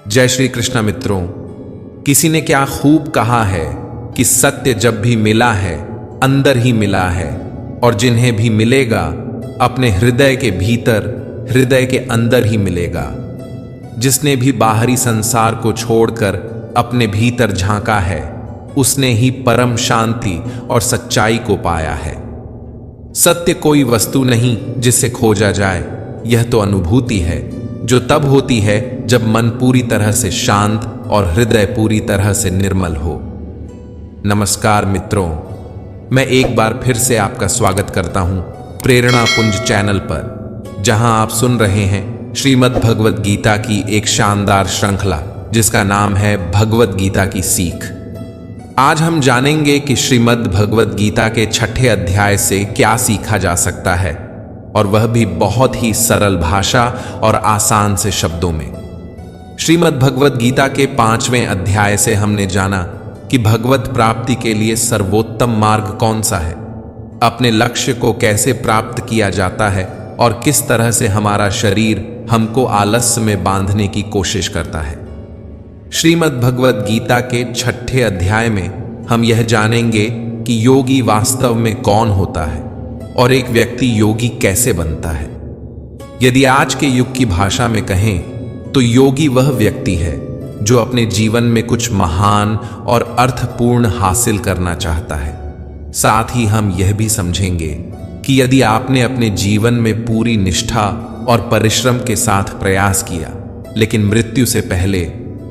जय श्री कृष्ण मित्रों। किसी ने क्या खूब कहा है कि सत्य जब भी मिला है अंदर ही मिला है, और जिन्हें भी मिलेगा अपने हृदय के भीतर, हृदय के अंदर ही मिलेगा। जिसने भी बाहरी संसार को छोड़कर अपने भीतर झांका है, उसने ही परम शांति और सच्चाई को पाया है। सत्य कोई वस्तु नहीं जिसे खोजा जाए, यह तो अनुभूति है जो तब होती है जब मन पूरी तरह से शांत और हृदय पूरी तरह से निर्मल हो। नमस्कार मित्रों, मैं एक बार फिर से आपका स्वागत करता हूं प्रेरणा पुंज चैनल पर, जहां आप सुन रहे हैं श्रीमद् भगवद गीता की एक शानदार श्रृंखला जिसका नाम है भगवद गीता की सीख। आज हम जानेंगे कि श्रीमद् भगवद गीता के 6ठे अध्याय से क्या सीखा जा सकता है, और वह भी बहुत ही सरल भाषा और आसान से शब्दों में। श्रीमद् भगवद गीता के 5वें अध्याय से हमने जाना कि भगवत प्राप्ति के लिए सर्वोत्तम मार्ग कौन सा है, अपने लक्ष्य को कैसे प्राप्त किया जाता है, और किस तरह से हमारा शरीर हमको आलस्य में बांधने की कोशिश करता है। श्रीमद् भगवद गीता के 6ठे अध्याय में हम यह जानेंगे कि योगी वास्तव में कौन होता है और एक व्यक्ति योगी कैसे बनता है। यदि आज के युग की भाषा में कहें तो योगी वह व्यक्ति है जो अपने जीवन में कुछ महान और अर्थपूर्ण हासिल करना चाहता है। साथ ही हम यह भी समझेंगे कि यदि आपने अपने जीवन में पूरी निष्ठा और परिश्रम के साथ प्रयास किया, लेकिन मृत्यु से पहले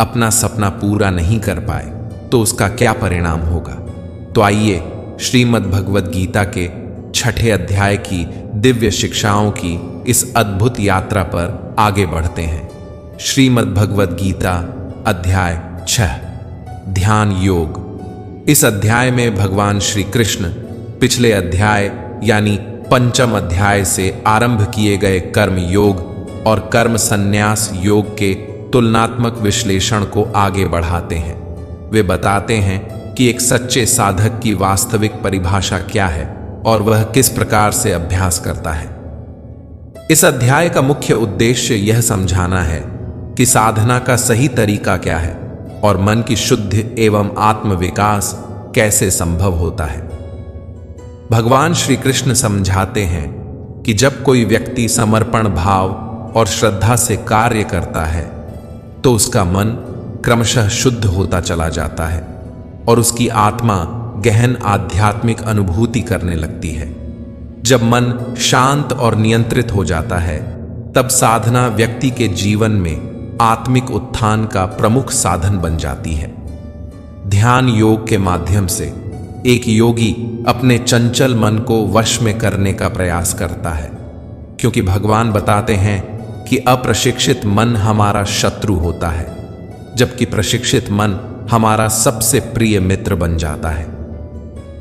अपना सपना पूरा नहीं कर पाए, तो उसका क्या परिणाम होगा। तो आइए श्रीमद् भगवद गीता के 6ठे अध्याय की दिव्य शिक्षाओं की इस अद्भुत यात्रा पर आगे बढ़ते हैं। श्रीमद् भगवद गीता अध्याय 6, ध्यान योग। इस अध्याय में भगवान श्री कृष्ण पिछले अध्याय यानी 5म अध्याय से आरंभ किए गए कर्म योग और कर्म संन्यास योग के तुलनात्मक विश्लेषण को आगे बढ़ाते हैं। वे बताते हैं कि एक सच्चे साधक की वास्तविक परिभाषा क्या है और वह किस प्रकार से अभ्यास करता है। इस अध्याय का मुख्य उद्देश्य यह समझाना है कि साधना का सही तरीका क्या है और मन की शुद्धि एवं आत्मविकास कैसे संभव होता है। भगवान श्री कृष्ण समझाते हैं कि जब कोई व्यक्ति समर्पण भाव और श्रद्धा से कार्य करता है, तो उसका मन क्रमशः शुद्ध होता चला जाता है और उसकी आत्मा गहन आध्यात्मिक अनुभूति करने लगती है। जब मन शांत और नियंत्रित हो जाता है, तब साधना व्यक्ति के जीवन में आत्मिक उत्थान का प्रमुख साधन बन जाती है। ध्यान योग के माध्यम से एक योगी अपने चंचल मन को वश में करने का प्रयास करता है, क्योंकि भगवान बताते हैं कि अप्रशिक्षित मन हमारा शत्रु होता है, जबकि प्रशिक्षित मन हमारा सबसे प्रिय मित्र बन जाता है।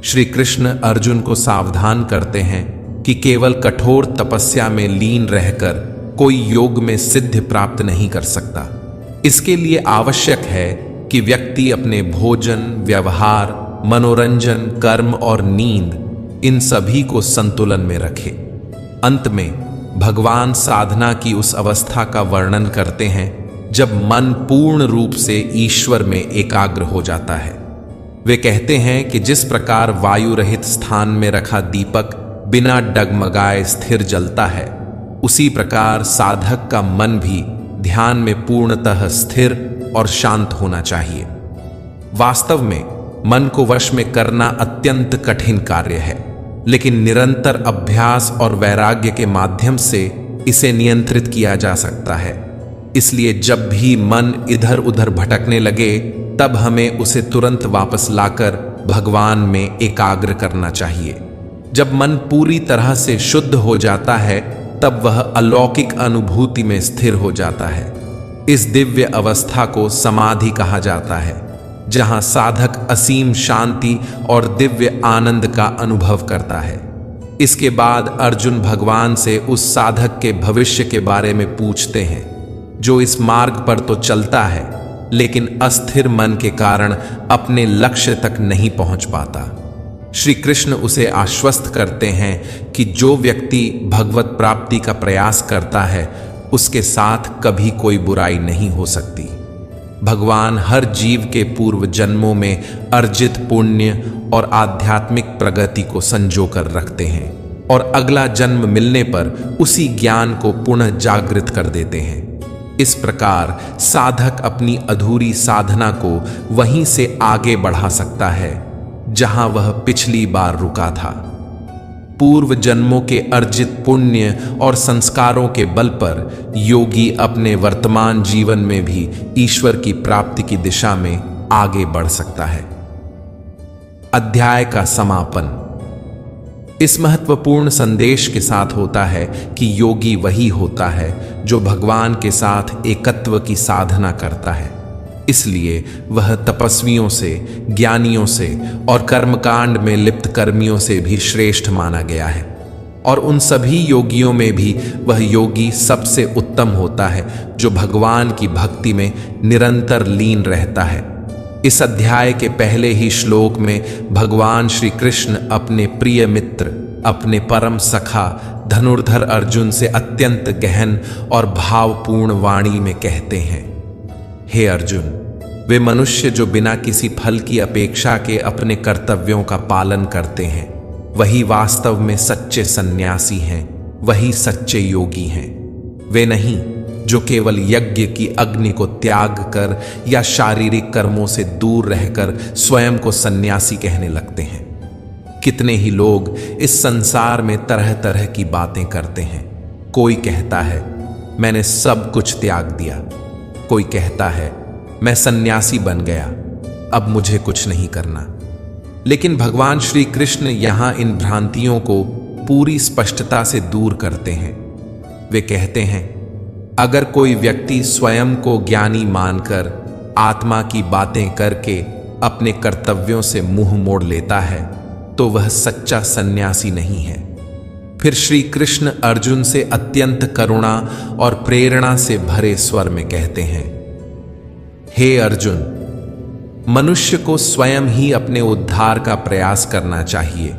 श्री कृष्ण अर्जुन को सावधान करते हैं कि केवल कठोर तपस्या में लीन रहकर कोई योग में सिद्धि प्राप्त नहीं कर सकता। इसके लिए आवश्यक है कि व्यक्ति अपने भोजन, व्यवहार, मनोरंजन, कर्म और नींद, इन सभी को संतुलन में रखे। अंत में भगवान साधना की उस अवस्था का वर्णन करते हैं जब मन पूर्ण रूप से ईश्वर में एकाग्र हो जाता है। वे कहते हैं कि जिस प्रकार वायु रहित स्थान में रखा दीपक बिना डगमगाए स्थिर जलता है, उसी प्रकार साधक का मन भी ध्यान में पूर्णतः स्थिर और शांत होना चाहिए। वास्तव में मन को वश में करना अत्यंत कठिन कार्य है, लेकिन निरंतर अभ्यास और वैराग्य के माध्यम से इसे नियंत्रित किया जा सकता है। इसलिए जब भी मन इधर उधर भटकने लगे, तब हमें उसे तुरंत वापस लाकर भगवान में एकाग्र करना चाहिए। जब मन पूरी तरह से शुद्ध हो जाता है, तब वह अलौकिक अनुभूति में स्थिर हो जाता है। इस दिव्य अवस्था को समाधि कहा जाता है, जहां साधक असीम शांति और दिव्य आनंद का अनुभव करता है। इसके बाद अर्जुन भगवान से उस साधक के भविष्य के बारे में पूछते हैं जो इस मार्ग पर तो चलता है, लेकिन अस्थिर मन के कारण अपने लक्ष्य तक नहीं पहुंच पाता। श्री कृष्ण उसे आश्वस्त करते हैं कि जो व्यक्ति भगवत प्राप्ति का प्रयास करता है, उसके साथ कभी कोई बुराई नहीं हो सकती। भगवान हर जीव के पूर्व जन्मों में अर्जित पुण्य और आध्यात्मिक प्रगति को संजो कर रखते हैं और अगला जन्म मिलने पर उसी ज्ञान को पुनः जागृत कर देते हैं। इस प्रकार साधक अपनी अधूरी साधना को वहीं से आगे बढ़ा सकता है जहां वह पिछली बार रुका था। पूर्व जन्मों के अर्जित पुण्य और संस्कारों के बल पर योगी अपने वर्तमान जीवन में भी ईश्वर की प्राप्ति की दिशा में आगे बढ़ सकता है। अध्याय का समापन इस महत्वपूर्ण संदेश के साथ होता है कि योगी वही होता है जो भगवान के साथ एकत्व की साधना करता है। इसलिए वह तपस्वियों से, ज्ञानियों से और कर्मकांड में लिप्त कर्मियों से भी श्रेष्ठ माना गया है। और उन सभी योगियों में भी वह योगी सबसे उत्तम होता है जो भगवान की भक्ति में निरंतर लीन रहता है। इस अध्याय के पहले ही श्लोक में भगवान श्री कृष्ण अपने प्रिय मित्र, अपने परम सखा धनुर्धर अर्जुन से अत्यंत गहन और भावपूर्ण वाणी में कहते हैं, हे अर्जुन, वे मनुष्य जो बिना किसी फल की अपेक्षा के अपने कर्तव्यों का पालन करते हैं, वही वास्तव में सच्चे सन्यासी हैं, वही सच्चे योगी हैं। वे नहीं जो केवल यज्ञ की अग्नि को त्याग कर या शारीरिक कर्मों से दूर रहकर स्वयं को सन्यासी कहने लगते हैं। कितने ही लोग इस संसार में तरह तरह की बातें करते हैं। कोई कहता है मैंने सब कुछ त्याग दिया, कोई कहता है मैं सन्यासी बन गया, अब मुझे कुछ नहीं करना। लेकिन भगवान श्री कृष्ण यहां इन भ्रांतियों को पूरी स्पष्टता से दूर करते हैं। वे कहते हैं, अगर कोई व्यक्ति स्वयं को ज्ञानी मानकर आत्मा की बातें करके अपने कर्तव्यों से मुंह मोड़ लेता है तो वह सच्चा सन्यासी नहीं है। फिर श्री कृष्ण अर्जुन से अत्यंत करुणा और प्रेरणा से भरे स्वर में कहते हैं, हे अर्जुन, मनुष्य को स्वयं ही अपने उद्धार का प्रयास करना चाहिए।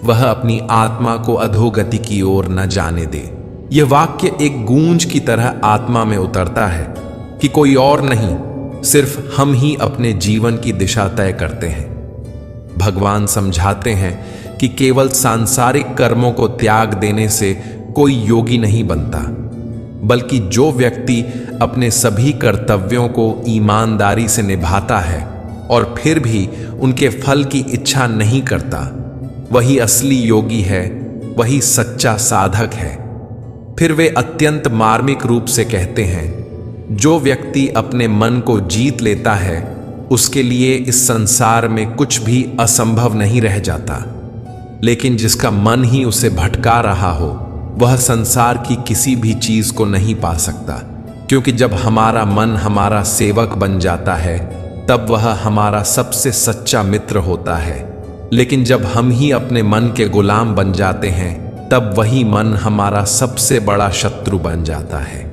वह अपनी आत्मा को अधोगति की ओर न जाने दे। यह वाक्य एक गूंज की तरह आत्मा में उतरता है कि कोई और नहीं, सिर्फ हम ही अपने जीवन की दिशा तय करते हैं। भगवान समझाते हैं कि केवल सांसारिक कर्मों को त्याग देने से कोई योगी नहीं बनता, बल्कि जो व्यक्ति अपने सभी कर्तव्यों को ईमानदारी से निभाता है और फिर भी उनके फल की इच्छा नहीं करता, वही असली योगी है, वही सच्चा साधक है। फिर वे अत्यंत मार्मिक रूप से कहते हैं, जो व्यक्ति अपने मन को जीत लेता है उसके लिए इस संसार में कुछ भी असंभव नहीं रह जाता। लेकिन जिसका मन ही उसे भटका रहा हो वह संसार की किसी भी चीज को नहीं पा सकता, क्योंकि जब हमारा मन हमारा सेवक बन जाता है तब वह हमारा सबसे सच्चा मित्र होता है। लेकिन जब हम ही अपने मन के गुलाम बन जाते हैं तब वही मन हमारा सबसे बड़ा शत्रु बन जाता है।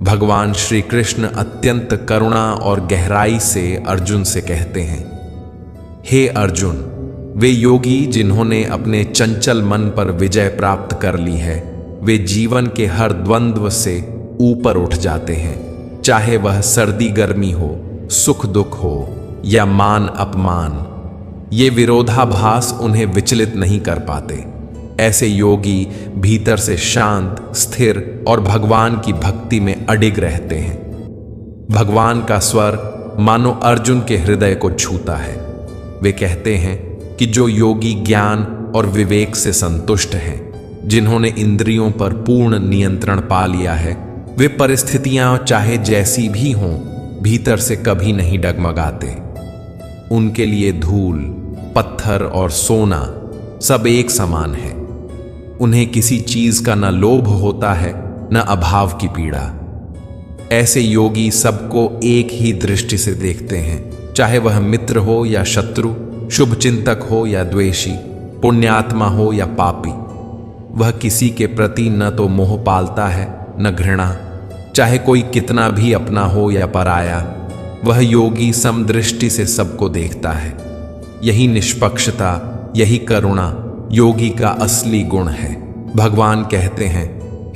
भगवान श्री कृष्ण अत्यंत करुणा और गहराई से अर्जुन से कहते हैं, हे अर्जुन, वे योगी जिन्होंने अपने चंचल मन पर विजय प्राप्त कर ली है, वे जीवन के हर द्वंद्व से ऊपर उठ जाते हैं, चाहे वह सर्दी गर्मी हो, सुख दुख हो या मान अपमान। ये विरोधाभास उन्हें विचलित नहीं कर पाते। ऐसे योगी भीतर से शांत, स्थिर और भगवान की भक्ति में अडिग रहते हैं। भगवान का स्वर मानो अर्जुन के हृदय को छूता है। वे कहते हैं कि जो योगी ज्ञान और विवेक से संतुष्ट हैं, जिन्होंने इंद्रियों पर पूर्ण नियंत्रण पा लिया है, वे परिस्थितियां चाहे जैसी भी हों भीतर से कभी नहीं डगमगाते। उनके लिए धूल, पत्थर और सोना सब एक समान है। उन्हें किसी चीज का न लोभ होता है न अभाव की पीड़ा। ऐसे योगी सबको एक ही दृष्टि से देखते हैं, चाहे वह मित्र हो या शत्रु, शुभ चिंतक हो या द्वेषी, पुण्यात्मा हो या पापी। वह किसी के प्रति न तो मोह पालता है न घृणा, चाहे कोई कितना भी अपना हो या पराया। वह योगी समदृष्टि से सबको देखता है। यही निष्पक्षता, यही करुणा योगी का असली गुण है। भगवान कहते हैं,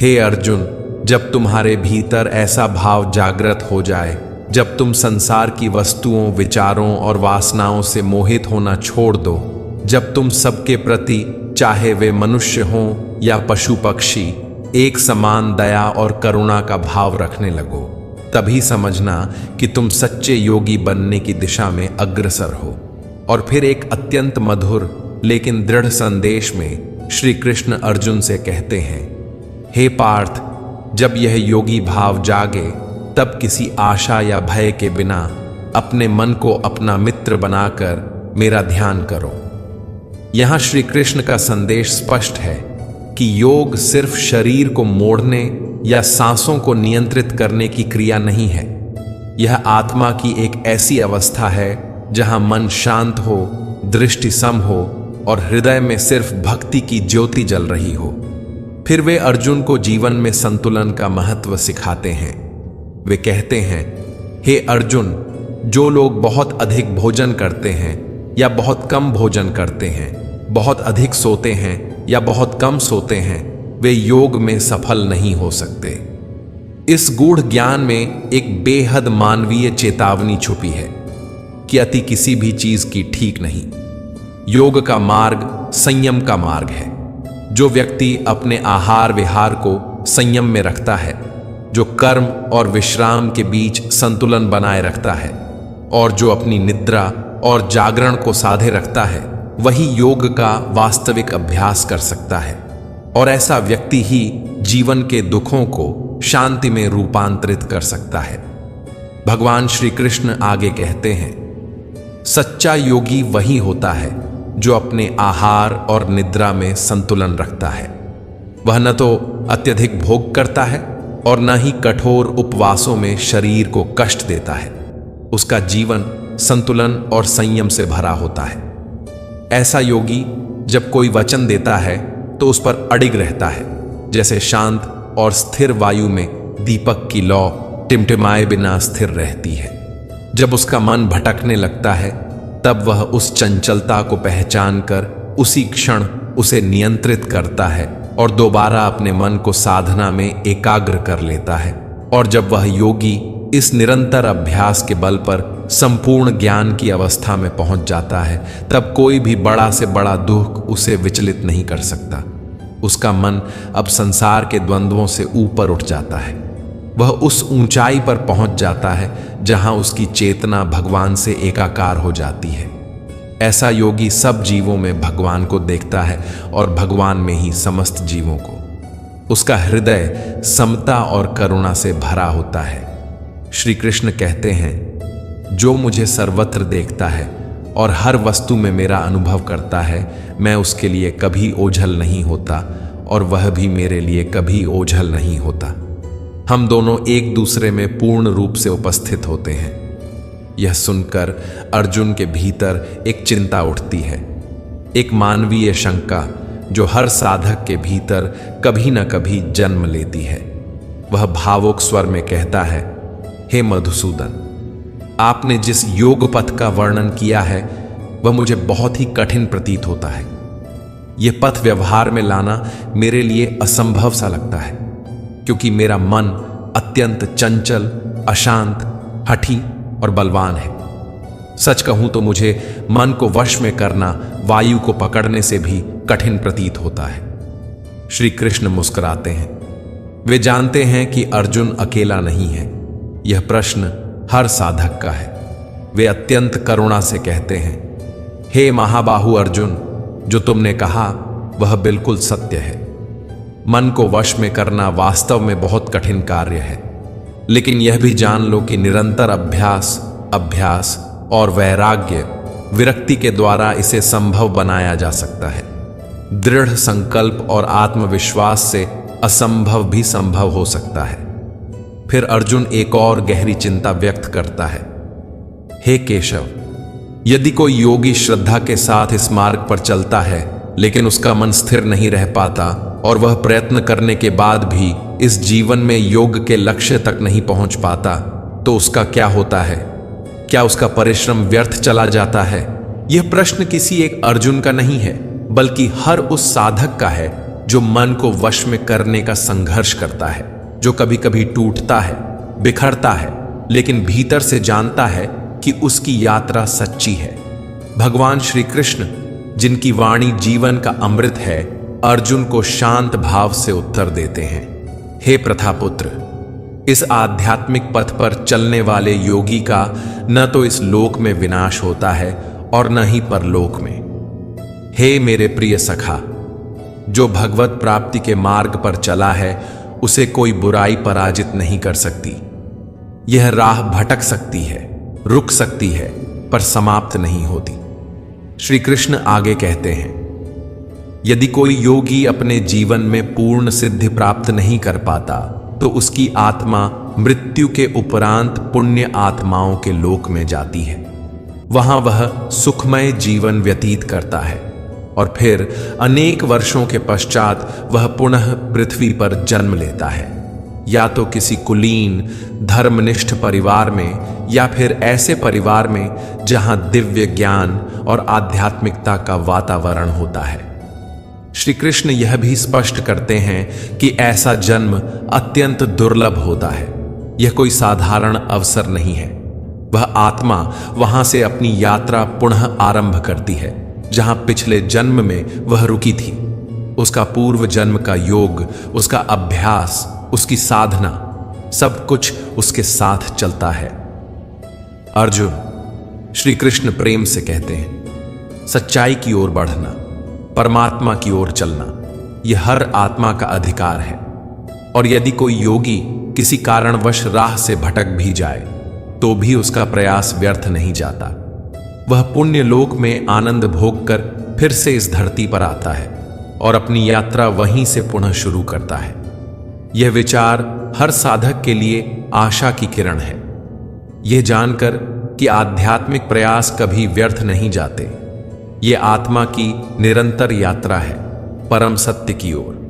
हे अर्जुन, जब तुम्हारे भीतर ऐसा भाव जागृत हो जाए जब तुम संसार की वस्तुओं, विचारों और वासनाओं से मोहित होना छोड़ दो, जब तुम सबके प्रति, चाहे वे मनुष्य हों या पशु पक्षी, एक समान दया और करुणा का भाव रखने लगो, तभी समझना कि तुम सच्चे योगी बनने की दिशा में अग्रसर हो। और फिर एक अत्यंत मधुर लेकिन दृढ़ संदेश में श्री कृष्ण अर्जुन से कहते हैं, हे पार्थ, जब यह योगी भाव जागे तब किसी आशा या भय के बिना अपने मन को अपना मित्र बनाकर मेरा ध्यान करो। यहां श्री कृष्ण का संदेश स्पष्ट है कि योग सिर्फ शरीर को मोड़ने या सांसों को नियंत्रित करने की क्रिया नहीं है। यह आत्मा की एक ऐसी अवस्था है जहां मन शांत हो, दृष्टि सम हो और हृदय में सिर्फ भक्ति की ज्योति जल रही हो। फिर वे अर्जुन को जीवन में संतुलन का महत्व सिखाते हैं। वे कहते हैं, हे अर्जुन, जो लोग बहुत अधिक भोजन करते हैं या बहुत कम भोजन करते हैं, बहुत अधिक सोते हैं या बहुत कम सोते हैं, वे योग में सफल नहीं हो सकते। इस गूढ़ ज्ञान में एक बेहद मानवीय चेतावनी छुपी है कि अति किसी भी चीज की ठीक नहीं। योग का मार्ग संयम का मार्ग है। जो व्यक्ति अपने आहार विहार को संयम में रखता है, जो कर्म और विश्राम के बीच संतुलन बनाए रखता है और जो अपनी निद्रा और जागरण को साधे रखता है, वही योग का वास्तविक अभ्यास कर सकता है। और ऐसा व्यक्ति ही जीवन के दुखों को शांति में रूपांतरित कर सकता है। भगवान श्री कृष्ण आगे कहते हैं, सच्चा योगी वही होता है जो अपने आहार और निद्रा में संतुलन रखता है। वह न तो अत्यधिक भोग करता है और न ही कठोर उपवासों में शरीर को कष्ट देता है। उसका जीवन संतुलन और संयम से भरा होता है। ऐसा योगी जब कोई वचन देता है तो उस पर अडिग रहता है, जैसे शांत और स्थिर वायु में दीपक की लौ टिमटिमाए बिना स्थिर रहती है। जब उसका मन भटकने लगता है तब वह उस चंचलता को पहचान कर उसी क्षण उसे नियंत्रित करता है और दोबारा अपने मन को साधना में एकाग्र कर लेता है। और जब वह योगी इस निरंतर अभ्यास के बल पर संपूर्ण ज्ञान की अवस्था में पहुंच जाता है, तब कोई भी बड़ा से बड़ा दुख उसे विचलित नहीं कर सकता। उसका मन अब संसार के द्वंद्वों से ऊपर उठ जाता है। वह उस ऊंचाई पर पहुंच जाता है जहां उसकी चेतना भगवान से एकाकार हो जाती है। ऐसा योगी सब जीवों में भगवान को देखता है और भगवान में ही समस्त जीवों को। उसका हृदय समता और करुणा से भरा होता है। श्री कृष्ण कहते हैं, जो मुझे सर्वत्र देखता है और हर वस्तु में मेरा अनुभव करता है, मैं उसके लिए कभी ओझल नहीं होता और वह भी मेरे लिए कभी ओझल नहीं होता। हम दोनों एक दूसरे में पूर्ण रूप से उपस्थित होते हैं। यह सुनकर अर्जुन के भीतर एक चिंता उठती है, एक मानवीय शंका जो हर साधक के भीतर कभी न कभी जन्म लेती है। वह भावुक स्वर में कहता है, हे मधुसूदन, आपने जिस योग पथ का वर्णन किया है वह मुझे बहुत ही कठिन प्रतीत होता है। यह पथ व्यवहार में लाना मेरे लिए असंभव सा लगता है, क्योंकि मेरा मन अत्यंत चंचल, अशांत, हठी और बलवान है। सच कहूं तो मुझे मन को वश में करना वायु को पकड़ने से भी कठिन प्रतीत होता है। श्री कृष्ण मुस्कुराते हैं। वे जानते हैं कि अर्जुन अकेला नहीं है। यह प्रश्न हर साधक का है। वे अत्यंत करुणा से कहते हैं, हे महाबाहु अर्जुन, जो तुमने कहा वह बिल्कुल सत्य है। मन को वश में करना वास्तव में बहुत कठिन कार्य है, लेकिन यह भी जान लो कि निरंतर अभ्यास और वैराग्य, विरक्ति के द्वारा इसे संभव बनाया जा सकता है। दृढ़ संकल्प और आत्मविश्वास से असंभव भी संभव हो सकता है। फिर अर्जुन एक और गहरी चिंता व्यक्त करता है, हे केशव, यदि कोई योगी श्रद्धा के साथ इस मार्ग पर चलता है लेकिन उसका मन स्थिर नहीं रह पाता और वह प्रयत्न करने के बाद भी इस जीवन में योग के लक्ष्य तक नहीं पहुंच पाता, तो उसका क्या होता है? क्या उसका परिश्रम व्यर्थ चला जाता है? यह प्रश्न किसी एक अर्जुन का नहीं है, बल्कि हर उस साधक का है जो मन को वश में करने का संघर्ष करता है, जो कभी कभी टूटता है, बिखरता है, लेकिन भीतर से जानता है कि उसकी यात्रा सच्ची है। भगवान श्री कृष्ण, जिनकी वाणी जीवन का अमृत है, अर्जुन को शांत भाव से उत्तर देते हैं। हे प्रथापुत्र, इस आध्यात्मिक पथ पर चलने वाले योगी का न तो इस लोक में विनाश होता है और न ही परलोक में। हे मेरे प्रिय सखा, जो भगवत प्राप्ति के मार्ग पर चला है उसे कोई बुराई पराजित नहीं कर सकती। यह राह भटक सकती है, रुक सकती है, पर समाप्त नहीं होती। श्री कृष्ण आगे कहते हैं, यदि कोई योगी अपने जीवन में पूर्ण सिद्धि प्राप्त नहीं कर पाता तो उसकी आत्मा मृत्यु के उपरांत पुण्य आत्माओं के लोक में जाती है। वहां वह सुखमय जीवन व्यतीत करता है और फिर अनेक वर्षों के पश्चात वह पुनः पृथ्वी पर जन्म लेता है, या तो किसी कुलीन धर्मनिष्ठ परिवार में या फिर ऐसे परिवार में जहां दिव्य ज्ञान और आध्यात्मिकता का वातावरण होता है। श्री कृष्ण यह भी स्पष्ट करते हैं कि ऐसा जन्म अत्यंत दुर्लभ होता है। यह कोई साधारण अवसर नहीं है। वह आत्मा वहां से अपनी यात्रा पुनः आरंभ करती है जहां पिछले जन्म में वह रुकी थी। उसका पूर्व जन्म का योग, उसका अभ्यास, उसकी साधना, सब कुछ उसके साथ चलता है। अर्जुन, श्री कृष्ण प्रेम से कहते हैं, सच्चाई की ओर बढ़ना, परमात्मा की ओर चलना, यह हर आत्मा का अधिकार है। और यदि कोई योगी किसी कारणवश राह से भटक भी जाए तो भी उसका प्रयास व्यर्थ नहीं जाता। वह पुण्य लोक में आनंद भोग कर फिर से इस धरती पर आता है और अपनी यात्रा वहीं से पुनः शुरू करता है। यह विचार हर साधक के लिए आशा की किरण है। यह जानकर कि आध्यात्मिक प्रयास कभी व्यर्थ नहीं जाते। ये आत्मा की निरंतर यात्रा है परम सत्य की ओर।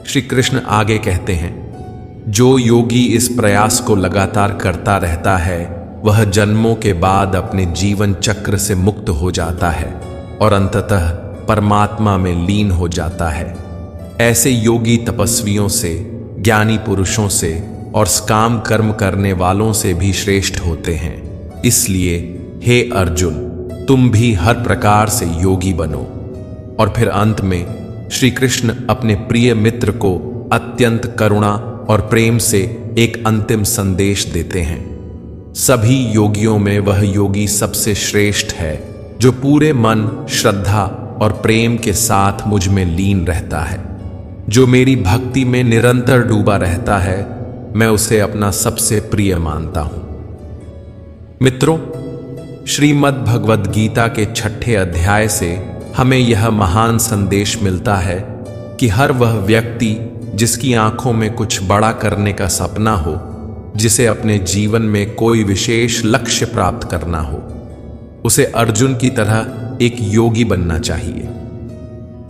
श्री कृष्ण आगे कहते हैं, जो योगी इस प्रयास को लगातार करता रहता है वह जन्मों के बाद अपने जीवन चक्र से मुक्त हो जाता है और अंततः परमात्मा में लीन हो जाता है। ऐसे योगी तपस्वियों से, ज्ञानी पुरुषों से और काम कर्म करने वालों से भी श्रेष्ठ होते हैं। इसलिए हे अर्जुन, तुम भी हर प्रकार से योगी बनो। और फिर अंत में श्री कृष्ण अपने प्रिय मित्र को अत्यंत करुणा और प्रेम से एक अंतिम संदेश देते हैं। सभी योगियों में वह योगी सबसे श्रेष्ठ है जो पूरे मन, श्रद्धा और प्रेम के साथ मुझ में लीन रहता है। जो मेरी भक्ति में निरंतर डूबा रहता है, मैं उसे अपना सबसे प्रिय मानता हूं। मित्रों, श्रीमद् भगवद गीता के 6ठे अध्याय से हमें यह महान संदेश मिलता है कि हर वह व्यक्ति जिसकी आंखों में कुछ बड़ा करने का सपना हो, जिसे अपने जीवन में कोई विशेष लक्ष्य प्राप्त करना हो, उसे अर्जुन की तरह एक योगी बनना चाहिए।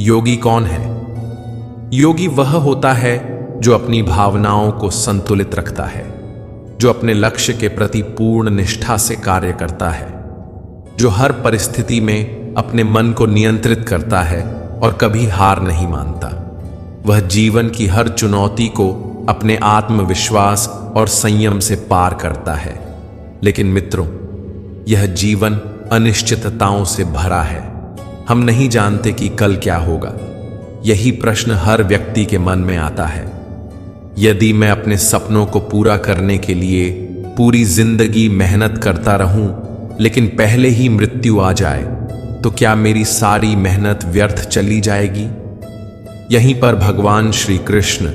योगी कौन है? योगी वह होता है जो अपनी भावनाओं को संतुलित रखता है, जो अपने लक्ष्य के प्रति पूर्ण निष्ठा से कार्य करता है, जो हर परिस्थिति में अपने मन को नियंत्रित करता है और कभी हार नहीं मानता। वह जीवन की हर चुनौती को अपने आत्मविश्वास और संयम से पार करता है। लेकिन मित्रों, यह जीवन अनिश्चितताओं से भरा है। हम नहीं जानते कि कल क्या होगा। यही प्रश्न हर व्यक्ति के मन में आता है। यदि मैं अपने सपनों को पूरा करने के लिए पूरी जिंदगी मेहनत करता रहूं, लेकिन पहले ही मृत्यु आ जाए, तो क्या मेरी सारी मेहनत व्यर्थ चली जाएगी? यहीं पर भगवान श्री कृष्ण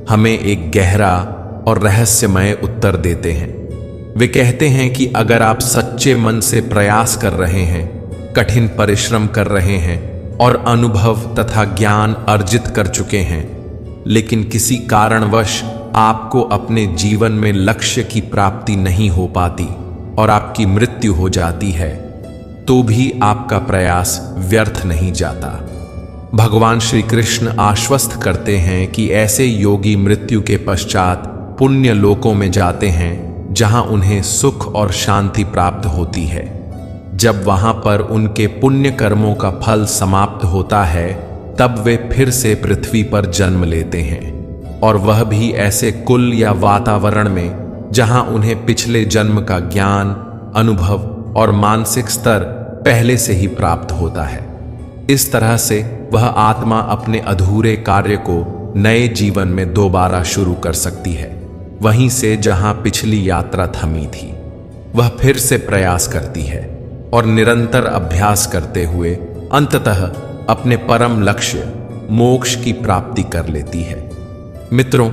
हमें एक गहरा और रहस्यमय उत्तर देते हैं। वे कहते हैं कि अगर आप सच्चे मन से प्रयास कर रहे हैं, कठिन परिश्रम कर रहे हैं और अनुभव तथा ज्ञान अर्जित कर चुके हैं, लेकिन किसी कारणवश आपको अपने जीवन में लक्ष्य की प्राप्ति नहीं हो पाती और आपकी मृत्यु हो जाती है, तो भी आपका प्रयास व्यर्थ नहीं जाता। भगवान श्री कृष्ण आश्वस्त करते हैं कि ऐसे योगी मृत्यु के पश्चात पुण्य लोकों में जाते हैं जहां उन्हें सुख और शांति प्राप्त होती है। जब वहां पर उनके पुण्य कर्मों का फल समाप्त होता है, तब वे फिर से पृथ्वी पर जन्म लेते हैं, और वह भी ऐसे कुल या वातावरण में जहां उन्हें पिछले जन्म का ज्ञान, अनुभव और मानसिक स्तर पहले से ही प्राप्त होता है। इस तरह से वह आत्मा अपने अधूरे कार्य को नए जीवन में दोबारा शुरू कर सकती है। वहीं से जहां पिछली यात्रा थमी थी, वह फिर से प्रयास करती है और निरंतर अभ्यास करते हुए अंततः अपने परम लक्ष्य मोक्ष की प्राप्ति कर लेती है। मित्रों,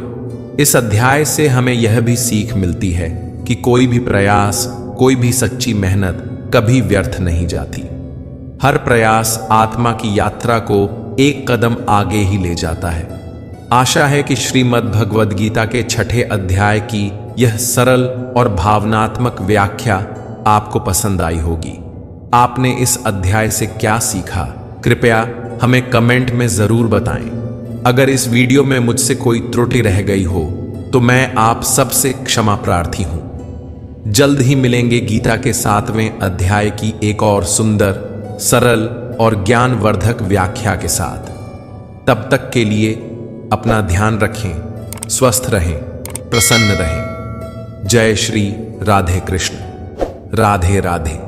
इस अध्याय से हमें यह भी सीख मिलती है कि कोई भी प्रयास, कोई भी सच्ची मेहनत कभी व्यर्थ नहीं जाती। हर प्रयास आत्मा की यात्रा को एक कदम आगे ही ले जाता है। आशा है कि श्रीमद् भगवद गीता के 6ठे अध्याय की यह सरल और भावनात्मक व्याख्या आपको पसंद आई होगी। आपने इस अध्याय से क्या सीखा, कृपया हमें कमेंट में जरूर बताएं। अगर इस वीडियो में मुझसे कोई त्रुटि रह गई हो तो मैं आप सबसे क्षमा प्रार्थी हूं। जल्द ही मिलेंगे गीता के 7वें अध्याय की एक और सुंदर, सरल और ज्ञानवर्धक व्याख्या के साथ। तब तक के लिए अपना ध्यान रखें, स्वस्थ रहें, प्रसन्न रहें। जय श्री राधे कृष्ण। राधे राधे।